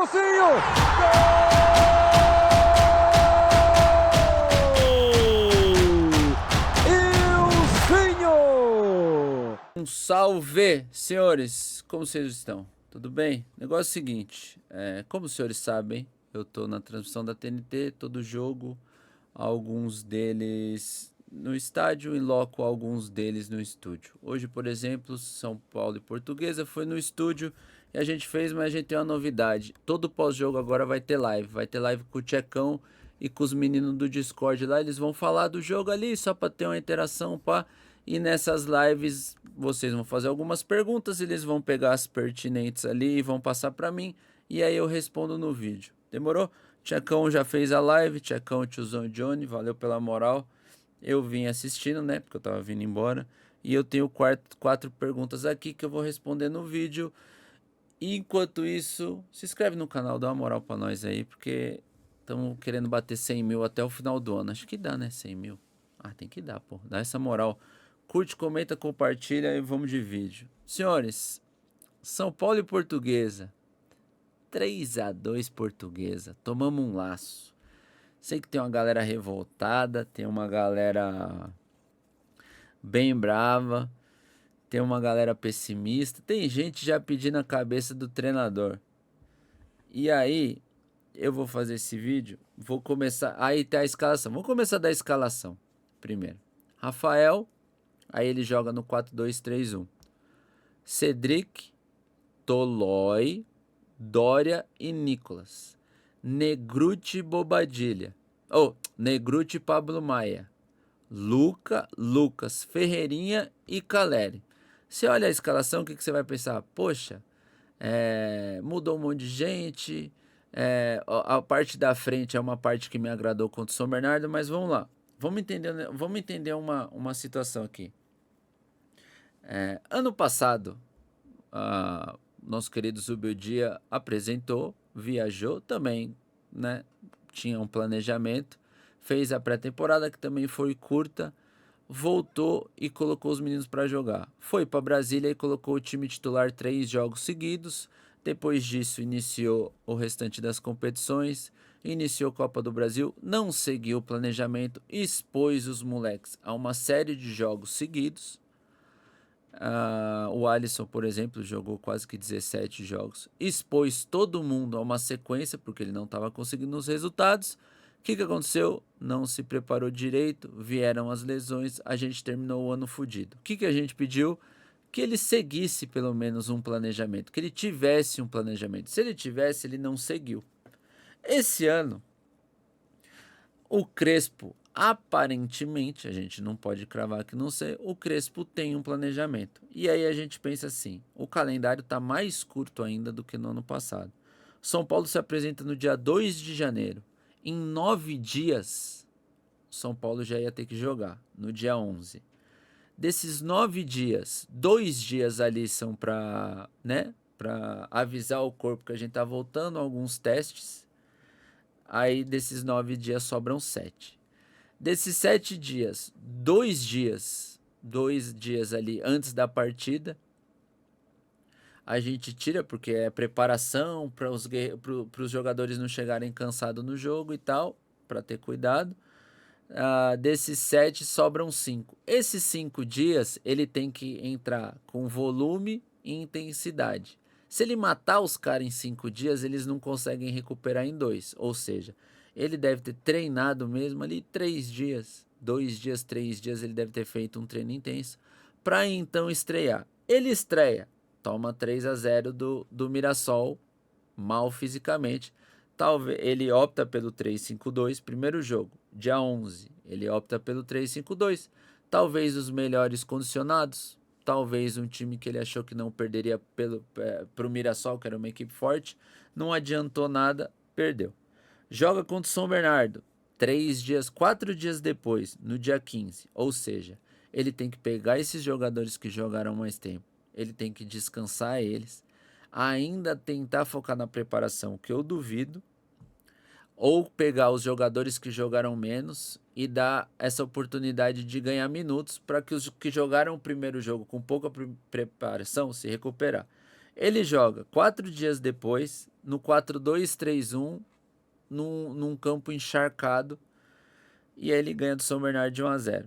Edilcinho! Gol! Um salve, senhores! Como vocês estão? Tudo bem? Negócio é o seguinte, como os senhores sabem, eu tô na transmissão da TNT, todo jogo, alguns deles no estádio e loco alguns deles no estúdio. Hoje, por exemplo, São Paulo e Portuguesa foi no estúdio e a gente fez, mas a gente tem uma novidade. Todo pós-jogo agora vai ter live com o Tchecão e com os meninos do Discord lá, eles vão falar do jogo ali só para ter uma interação, pá. E nessas lives vocês vão fazer algumas perguntas, eles vão pegar as pertinentes ali e vão passar para mim e aí eu respondo no vídeo. Demorou? Tchecão já fez a live, Tchecão, tiozão Johnny, valeu pela moral. Eu vim assistindo, né, porque eu tava vindo embora. E eu tenho quatro perguntas aqui que eu vou responder no vídeo. E enquanto isso, se inscreve no canal, dá uma moral pra nós aí, porque estamos querendo bater 100 mil até o final do ano. Acho que dá, né, 100 mil. Ah, tem que dar, pô. Dá essa moral. Curte, comenta, compartilha e vamos de vídeo. Senhores, São Paulo e Portuguesa. 3-2 Portuguesa. Tomamos um laço. Sei que tem uma galera revoltada, tem uma galera bem brava, tem uma galera pessimista, tem gente já pedindo a cabeça do treinador. E aí, eu vou fazer esse vídeo, vou começar, aí tá a escalação. Vamos começar da escalação primeiro. Rafael, aí ele joga no 4-2-3-1. Cedric, Tolói, Dória e Nicolas. Negruti Bobadilha. Negruti Pablo Maia. Lucas, Ferreirinha e Caleri. Você olha a escalação, o que você vai pensar? Poxa, mudou um monte de gente. A parte da frente é uma parte que me agradou contra o São Bernardo, mas vamos lá. Vamos entender uma situação aqui. Ano passado, nosso querido Zubeldia apresentou, viajou também, né? Tinha um planejamento, fez a pré-temporada que também foi curta, voltou e colocou os meninos para jogar. Foi para Brasília e colocou o time titular 3 jogos seguidos. Depois disso iniciou o restante das competições, iniciou a Copa do Brasil, não seguiu o planejamento, expôs os moleques a uma série de jogos seguidos. O Alisson, por exemplo, jogou quase que 17 jogos, expôs todo mundo a uma sequência porque ele não estava conseguindo os resultados. O que aconteceu? Não se preparou direito, vieram as lesões, a gente terminou o ano fodido. O que a gente pediu? Que ele seguisse pelo menos um planejamento, que ele tivesse um planejamento. Se ele tivesse, ele não seguiu. Esse ano, o Crespo, aparentemente, a gente não pode cravar que não sei, o Crespo tem um planejamento. E aí a gente pensa assim, o calendário está mais curto ainda do que no ano passado. São Paulo se apresenta no dia 2 de janeiro. Em 9 dias, São Paulo já ia ter que jogar, no dia 11. Desses 9 dias, 2 dias ali são para, né, para avisar o corpo que a gente tá voltando, alguns testes. Aí desses 9 dias sobram 7. Desses 7 dias, 2 dias ali antes da partida, a gente tira porque é preparação para os jogadores não chegarem cansados no jogo e tal, para ter cuidado. Desses 7 sobram 5. Esses 5 dias ele tem que entrar com volume e intensidade. Se ele matar os caras em 5 dias, eles não conseguem recuperar em 2. Ou seja, ele deve ter treinado mesmo ali 3 dias. 2 dias, 3 dias ele deve ter feito um treino intenso para então estrear. Ele estreia, toma 3-0 do Mirassol, mal fisicamente. Talvez ele opta pelo 3-5-2, primeiro jogo, dia 11. Ele opta pelo 3-5-2. Talvez os melhores condicionados, talvez um time que ele achou que não perderia pro Mirassol, que era uma equipe forte, não adiantou nada, perdeu. Joga contra o São Bernardo, 4 dias depois, no dia 15. Ou seja, ele tem que pegar esses jogadores que jogaram mais tempo, ele tem que descansar eles, ainda tentar focar na preparação, que eu duvido, ou pegar os jogadores que jogaram menos e dar essa oportunidade de ganhar minutos para que os que jogaram o primeiro jogo com pouca preparação se recuperar. Ele joga 4 dias depois no 4-2-3-1, num campo encharcado, e aí ele ganha do São Bernardo de 1-0.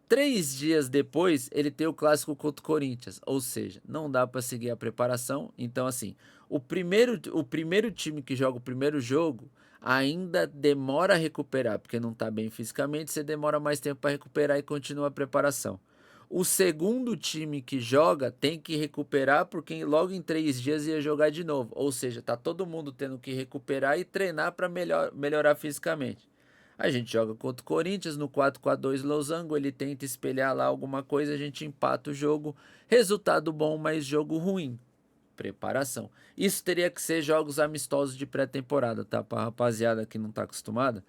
3 dias depois, ele tem o clássico contra o Corinthians, ou seja, não dá para seguir a preparação. Então, assim, o primeiro time que joga o primeiro jogo ainda demora a recuperar, porque não tá bem fisicamente, você demora mais tempo para recuperar e continua a preparação. O segundo time que joga tem que recuperar, porque logo em 3 dias ia jogar de novo. Ou seja, tá todo mundo tendo que recuperar e treinar para melhorar fisicamente. A gente joga contra o Corinthians no 4-4-2 losango, ele tenta espelhar lá alguma coisa, a gente empata o jogo. Resultado bom, mas jogo ruim. Preparação. Isso teria que ser jogos amistosos de pré-temporada, tá? Pra rapaziada que não tá acostumada.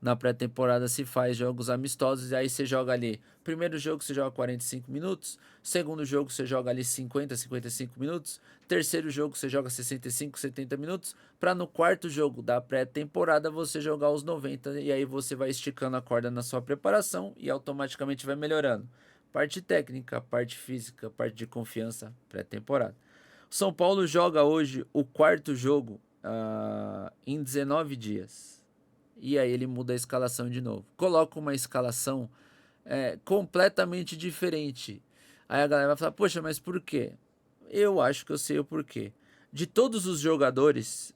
Na pré-temporada se faz jogos amistosos e aí você joga ali. Primeiro jogo você joga 45 minutos. Segundo jogo você joga ali 50, 55 minutos. Terceiro jogo você joga 65, 70 minutos. Para no quarto jogo da pré-temporada você jogar os 90. E aí você vai esticando a corda na sua preparação e automaticamente vai melhorando. Parte técnica, parte física, parte de confiança, pré-temporada. São Paulo joga hoje o quarto jogo em 19 dias. E aí ele muda a escalação de novo. Coloca uma escalação completamente diferente. Aí a galera vai falar, poxa, mas por quê? Eu acho que eu sei o porquê. De todos os jogadores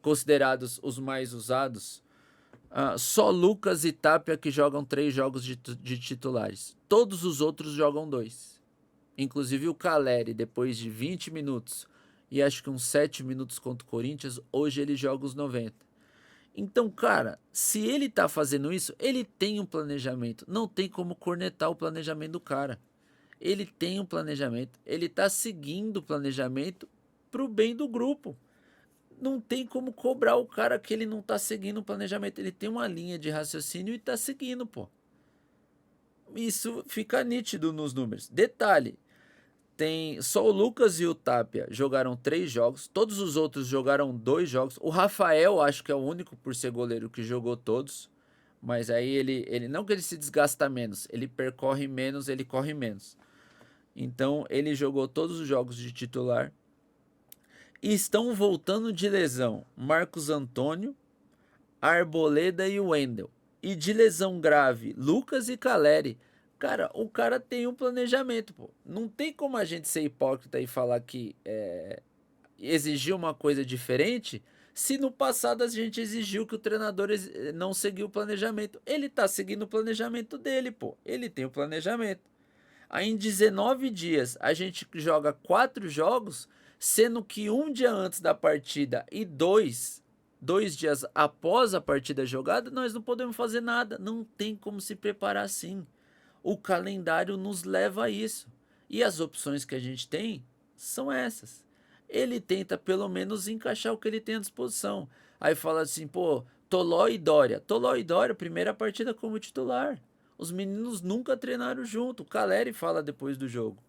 considerados os mais usados, só Lucas e Tapia que jogam 3 jogos de titulares. Todos os outros jogam 2. Inclusive o Caleri, depois de 20 minutos e acho que uns 7 minutos contra o Corinthians, hoje ele joga os 90. Então, cara, se ele tá fazendo isso, ele tem um planejamento. Não tem como cornetar o planejamento do cara. Ele tem um planejamento. Ele tá seguindo o planejamento pro bem do grupo. Não tem como cobrar o cara que ele não tá seguindo o planejamento. Ele tem uma linha de raciocínio e tá seguindo, pô. Isso fica nítido nos números. Detalhe, tem só o Lucas e o Tapia jogaram 3 jogos, todos os outros jogaram 2 jogos. O Rafael acho que é o único por ser goleiro que jogou todos, mas aí ele não que ele se desgasta menos, ele percorre menos, ele corre menos. Então ele jogou todos os jogos de titular. E estão voltando de lesão Marcos Antônio, Arboleda e Wendel. E de lesão grave, Lucas e Caleri. Cara, o cara tem um planejamento, pô. Não tem como a gente ser hipócrita e falar que exigir uma coisa diferente se no passado a gente exigiu que o treinador não seguiu o planejamento. Ele tá seguindo o planejamento dele, pô. Ele tem o planejamento. Aí em 19 dias a gente joga 4 jogos, sendo que um dia antes da partida e 2 dias após a partida jogada, nós não podemos fazer nada. Não tem como se preparar assim. O calendário nos leva a isso. E as opções que a gente tem são essas. Ele tenta pelo menos encaixar o que ele tem à disposição. Aí fala assim, pô, Toló e Dória. Toló e Dória, primeira partida como titular. Os meninos nunca treinaram junto. O Caleri fala depois do jogo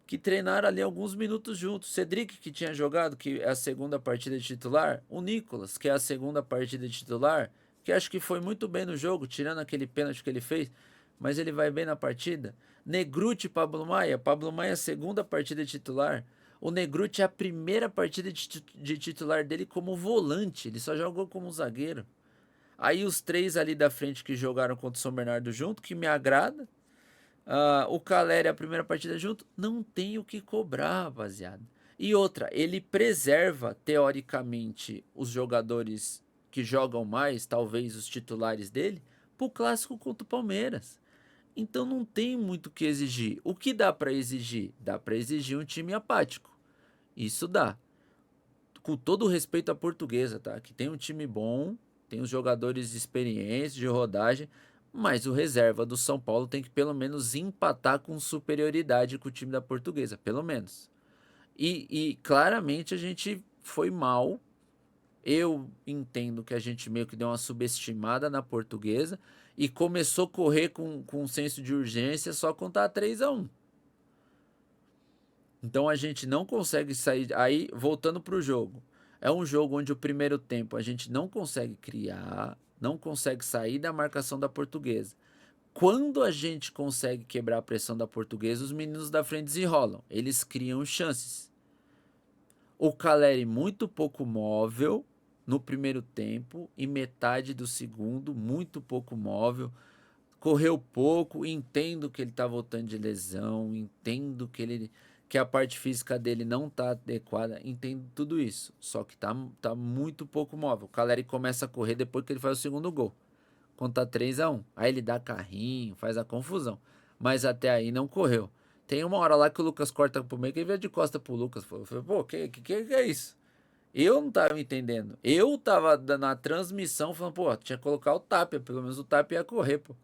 que treinaram ali alguns minutos juntos. Cedric, que tinha jogado, que é a segunda partida de titular. O Nicolas, que é a segunda partida de titular, que acho que foi muito bem no jogo, tirando aquele pênalti que ele fez, mas ele vai bem na partida. Negruti e Pablo Maia. Pablo Maia, segunda partida de titular. O Negruti é a primeira partida de titular dele como volante. Ele só jogou como zagueiro. Aí os 3 ali da frente que jogaram contra o São Bernardo junto, que me agrada. O Caleri, a primeira partida junto, não tem o que cobrar, rapaziada. E outra, ele preserva, teoricamente, os jogadores que jogam mais, talvez os titulares dele, pro clássico contra o Palmeiras. Então não tem muito o que exigir. O que dá para exigir? Dá para exigir um time apático. Isso dá. Com todo o respeito à Portuguesa, tá? Que tem um time bom, tem os jogadores experientes, de rodagem, mas o reserva do São Paulo tem que pelo menos empatar com superioridade com o time da Portuguesa, pelo menos. E claramente a gente foi mal. Eu entendo que a gente meio que deu uma subestimada na Portuguesa e começou a correr com um senso de urgência só contar 3-1. Então a gente não consegue sair. Aí, voltando para o jogo. É um jogo onde o primeiro tempo a gente não consegue criar, não consegue sair da marcação da Portuguesa. Quando a gente consegue quebrar a pressão da Portuguesa, os meninos da frente desenrolam. Eles criam chances. O Caleri muito pouco móvel no primeiro tempo e metade do segundo, muito pouco móvel. Correu pouco, entendo que ele tá voltando de lesão, entendo que a parte física dele não tá adequada, entendo tudo isso. Só que tá muito pouco móvel. O Caleri começa a correr depois que ele faz o segundo gol. Quando tá 3-1. Aí ele dá carrinho, faz a confusão. Mas até aí não correu. Tem uma hora lá que o Lucas corta pro meio, que ele veio de costa pro Lucas. Falou, pô, que é isso? Eu não tava entendendo. Eu tava na transmissão falando, pô, tinha que colocar o Tapia. Pelo menos o Tapia ia correr, pô.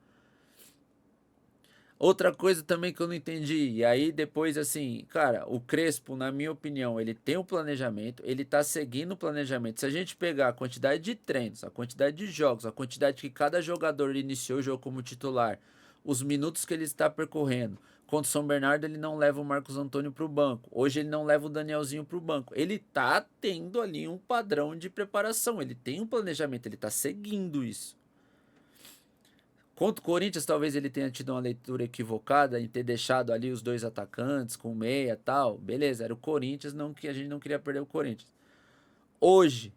Outra coisa também que eu não entendi, e aí depois assim, cara, o Crespo, na minha opinião, ele tem um planejamento, ele tá seguindo o planejamento. Se a gente pegar a quantidade de treinos, a quantidade de jogos, a quantidade que cada jogador iniciou o jogo como titular, os minutos que ele está percorrendo, contra o São Bernardo ele não leva o Marcos Antônio para o banco, hoje ele não leva o Danielzinho para o banco. Ele tá tendo ali um padrão de preparação, ele tem um planejamento, ele tá seguindo isso. Contra o Corinthians, talvez ele tenha tido uma leitura equivocada em ter deixado ali os dois atacantes com meia e tal. Beleza, era o Corinthians, não que a gente não queria perder o Corinthians. Hoje,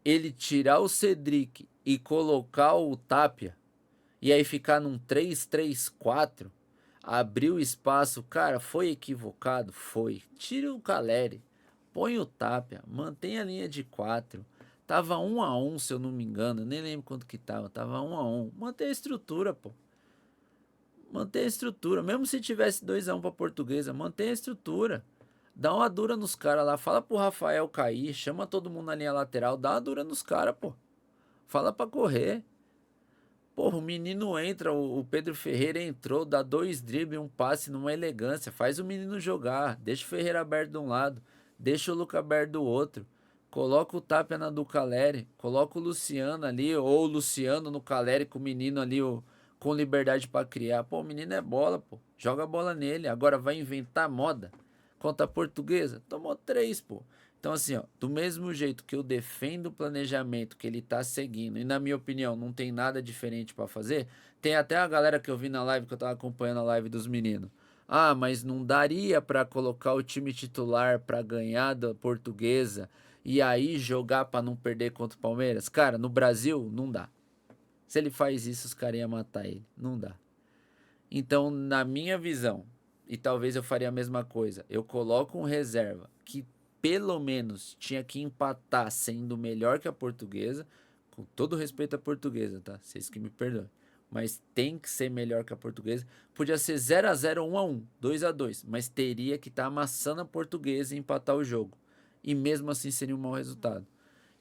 ele tirar o Cedric e colocar o Tapia, e aí ficar num 3-3-4, abrir o espaço, cara, foi equivocado? Foi. Tira o Caleri, põe o Tapia, mantém a linha de 4. Tava 1-1, se eu não me engano, nem lembro quanto que tava. Tava 1-1. Mantém a estrutura, pô. Mantém a estrutura. Mesmo se tivesse 2-1 pra Portuguesa, mantém a estrutura. Dá uma dura nos caras lá. Fala pro Rafael cair. Chama todo mundo na linha lateral. Dá uma dura nos caras, pô. Fala pra correr. Porra, o menino entra. O Pedro Ferreira entrou. Dá 2 dribles, um passe numa elegância. Faz o menino jogar. Deixa o Ferreira aberto de um lado. Deixa o Luca aberto do outro. Coloca o Tapia na do Caleri. Coloca o Luciano ali. Ou o Luciano no Caleri com o menino ali, com liberdade pra criar. Pô, o menino é bola, pô. Joga a bola nele. Agora vai inventar moda. Contra a Portuguesa. Tomou 3, pô. Então, assim, ó, do mesmo jeito que eu defendo o planejamento que ele tá seguindo, e na minha opinião não tem nada diferente pra fazer, tem até a galera que eu vi na live, que eu tava acompanhando a live dos meninos. Ah, mas não daria pra colocar o time titular pra ganhar da Portuguesa e aí jogar pra não perder contra o Palmeiras? Cara, no Brasil não dá. Se ele faz isso, os caras iam matar ele. Não dá. Então, na minha visão, e talvez eu faria a mesma coisa, eu coloco um reserva que pelo menos tinha que empatar sendo melhor que a Portuguesa, com todo respeito à Portuguesa, tá? Vocês que me perdoem. Mas tem que ser melhor que a Portuguesa. Podia ser 0-0, 1-1, 2-2, mas teria que estar amassando a Portuguesa e empatar o jogo. E mesmo assim seria um mau resultado.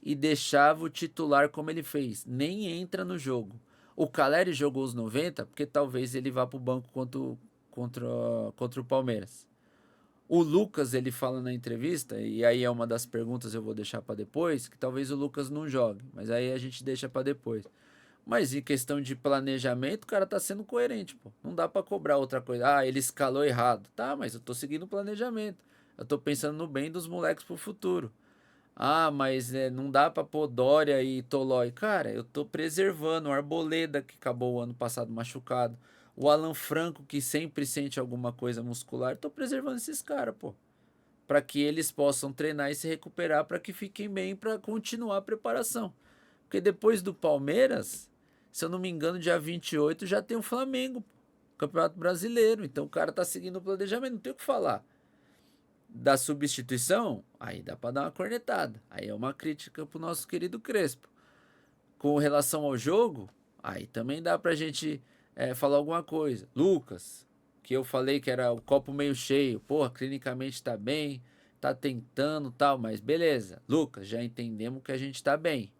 E deixava o titular como ele fez, nem entra no jogo. O Caleri jogou os 90 porque talvez ele vá para o banco contra o Palmeiras. O Lucas, ele fala na entrevista, e aí é uma das perguntas eu vou deixar para depois, que talvez o Lucas não jogue, mas aí a gente deixa para depois. Mas em questão de planejamento, o cara tá sendo coerente, pô. Não dá para cobrar outra coisa. Ah, ele escalou errado. Tá, mas eu tô seguindo o planejamento. Eu tô pensando no bem dos moleques pro futuro. Ah, mas não dá pra pôr Dória e Tolói. Cara, eu tô preservando o Arboleda, que acabou o ano passado machucado. O Alan Franco, que sempre sente alguma coisa muscular. Tô preservando esses caras, pô. Pra que eles possam treinar e se recuperar, pra que fiquem bem, pra continuar a preparação. Porque depois do Palmeiras, se eu não me engano, dia 28 já tem o Flamengo, pô. Campeonato Brasileiro. Então o cara tá seguindo o planejamento, não tem o que falar. Da substituição, aí dá para dar uma cornetada. Aí é uma crítica pro nosso querido Crespo. Com relação ao jogo, aí também dá pra gente falar alguma coisa. Lucas, que eu falei que era o copo meio cheio. Porra, clinicamente tá bem, tá tentando tal, mas beleza. Lucas, já entendemos que a gente tá bem.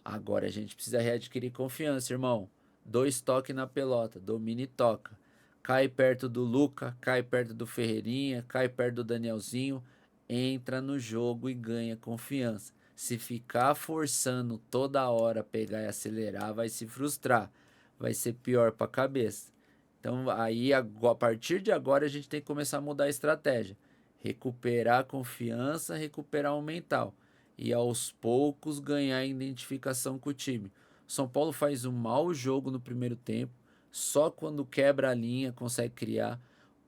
Agora a gente precisa readquirir confiança, irmão. 2 toques na pelota, domina e toca. Cai perto do Luca, cai perto do Ferreirinha, cai perto do Danielzinho. Entra no jogo e ganha confiança. Se ficar forçando toda hora pegar e acelerar, vai se frustrar. Vai ser pior para a cabeça. Então aí a partir de agora a gente tem que começar a mudar a estratégia. Recuperar a confiança, recuperar o mental e aos poucos ganhar identificação com o time. O São Paulo faz um mau jogo no primeiro tempo, só quando quebra a linha consegue criar.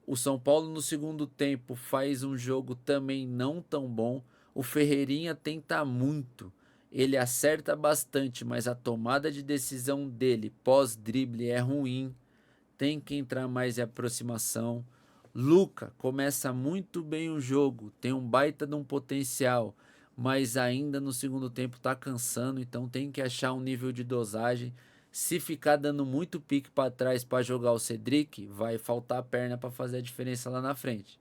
O São Paulo no segundo tempo faz um jogo também não tão bom. O Ferreirinha tenta muito, ele acerta bastante, mas a tomada de decisão dele pós-drible é ruim. Tem que entrar mais em aproximação. Luca começa muito bem o jogo, tem um baita de um potencial, mas ainda no segundo tempo tá cansando, então tem que achar um nível de dosagem. Se ficar dando muito pique para trás para jogar o Cedric, vai faltar perna para fazer a diferença lá na frente.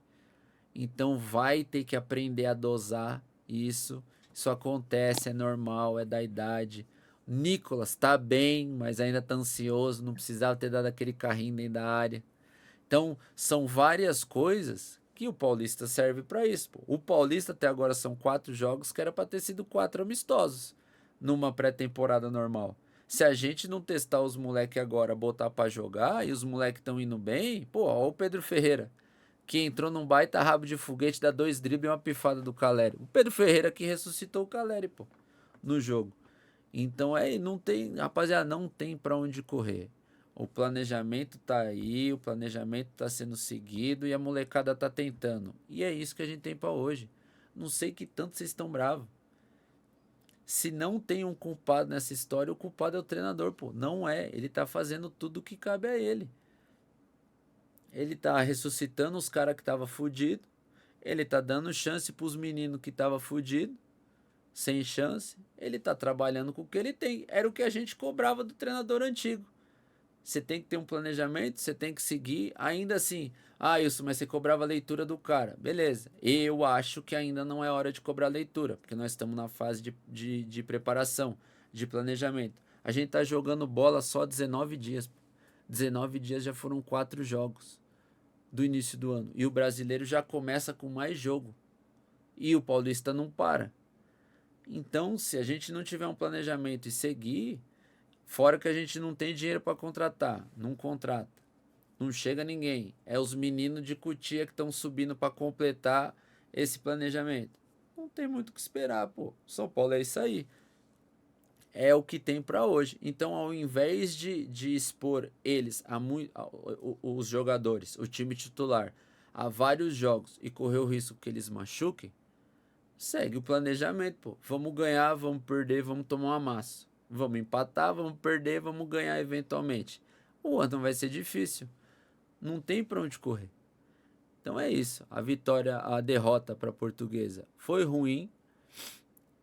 Então vai ter que aprender a dosar isso. Isso acontece, é normal, é da idade. Nicolas tá bem, mas ainda tá ansioso, não precisava ter dado aquele carrinho dentro da área. Então, são várias coisas que o Paulista serve para isso. Pô. O Paulista até agora são 4 jogos que era para ter sido 4 amistosos numa pré-temporada normal. Se a gente não testar os moleques agora, botar para jogar e os moleques estão indo bem, pô, ó o Pedro Ferreira, que entrou num baita rabo de foguete, dá 2 dribles e uma pifada do Caleri. O Pedro Ferreira que ressuscitou o Caleri, pô, no jogo. Então não tem, rapaziada, não tem para onde correr. O planejamento tá aí, o planejamento tá sendo seguido e a molecada tá tentando. E é isso que a gente tem para hoje. Não sei que tanto vocês estão bravos. Se não tem um culpado nessa história, o culpado é o treinador, pô. Não é, ele tá fazendo tudo o que cabe a ele. Ele tá ressuscitando os caras que estavam fudidos. Ele tá dando chance pros meninos que estavam fudidos. Sem chance. Ele tá trabalhando com o que ele tem. Era o que a gente cobrava do treinador antigo. Você tem que ter um planejamento, você tem que seguir. Ainda assim, isso, mas você cobrava a leitura do cara. Beleza. Eu acho que ainda não é hora de cobrar leitura, porque nós estamos na fase de preparação, de planejamento. A gente tá jogando bola só 19 dias. 19 dias já foram 4 jogos do início do ano. E o brasileiro já começa com mais jogo. E o paulista não para. Então, se a gente não tiver um planejamento e seguir, fora que a gente não tem dinheiro para contratar, não contrata, não chega ninguém. É os meninos de Cotia que estão subindo para completar esse planejamento. Não tem muito o que esperar, pô. São Paulo é isso aí. É o que tem para hoje. Então, ao invés de expor eles, os jogadores, o time titular, a vários jogos e correr o risco que eles machuquem, segue o planejamento, pô. Vamos ganhar, vamos perder, vamos tomar um amasso. Vamos empatar, vamos perder, vamos ganhar eventualmente. O ano vai ser difícil. Não tem para onde correr. Então é isso. A derrota para a Portuguesa foi ruim.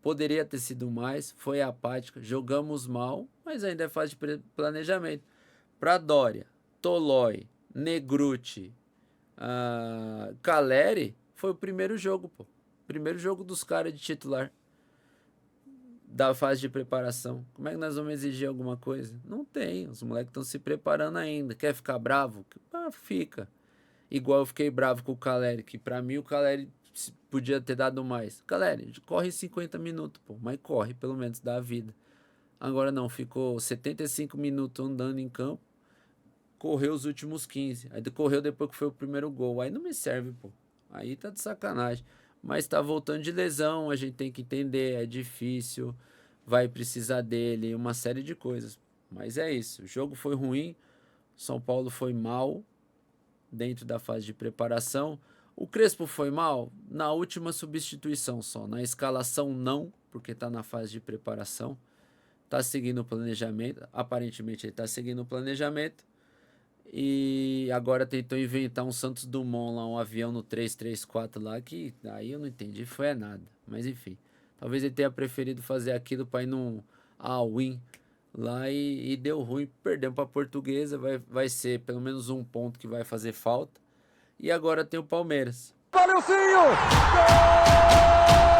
Poderia ter sido mais. Foi apática. Jogamos mal, mas ainda é fase de planejamento. Para Dória, Tolói, Negruti, Caleri, foi o primeiro jogo, pô. Primeiro jogo dos caras de titular da fase de preparação. Como é que nós vamos exigir alguma coisa? Não tem. Os moleques estão se preparando ainda. Quer ficar bravo? Fica. Igual eu fiquei bravo com o Caleri, que pra mim o Caleri podia ter dado mais. Caleri, corre 50 minutos, pô. Mas corre, pelo menos, dá a vida. Agora não, ficou 75 minutos andando em campo. Correu os últimos 15. Aí correu depois que foi o primeiro gol. Aí não me serve, pô. Aí tá de sacanagem. Mas tá voltando de lesão, a gente tem que entender, é difícil, vai precisar dele, uma série de coisas. Mas é isso, o jogo foi ruim, São Paulo foi mal dentro da fase de preparação. O Crespo foi mal na última substituição só, na escalação não, porque tá na fase de preparação, tá seguindo o planejamento, aparentemente ele tá seguindo o planejamento. E agora tentou inventar um Santos Dumont lá, um avião no 334 lá, que aí eu não entendi, foi nada. Mas enfim, talvez ele tenha preferido fazer aquilo para ir num all-in lá e deu ruim, perdemos para a Portuguesa, vai ser pelo menos um ponto que vai fazer falta. E agora tem o Palmeiras. Valeu, Zinho! Gol!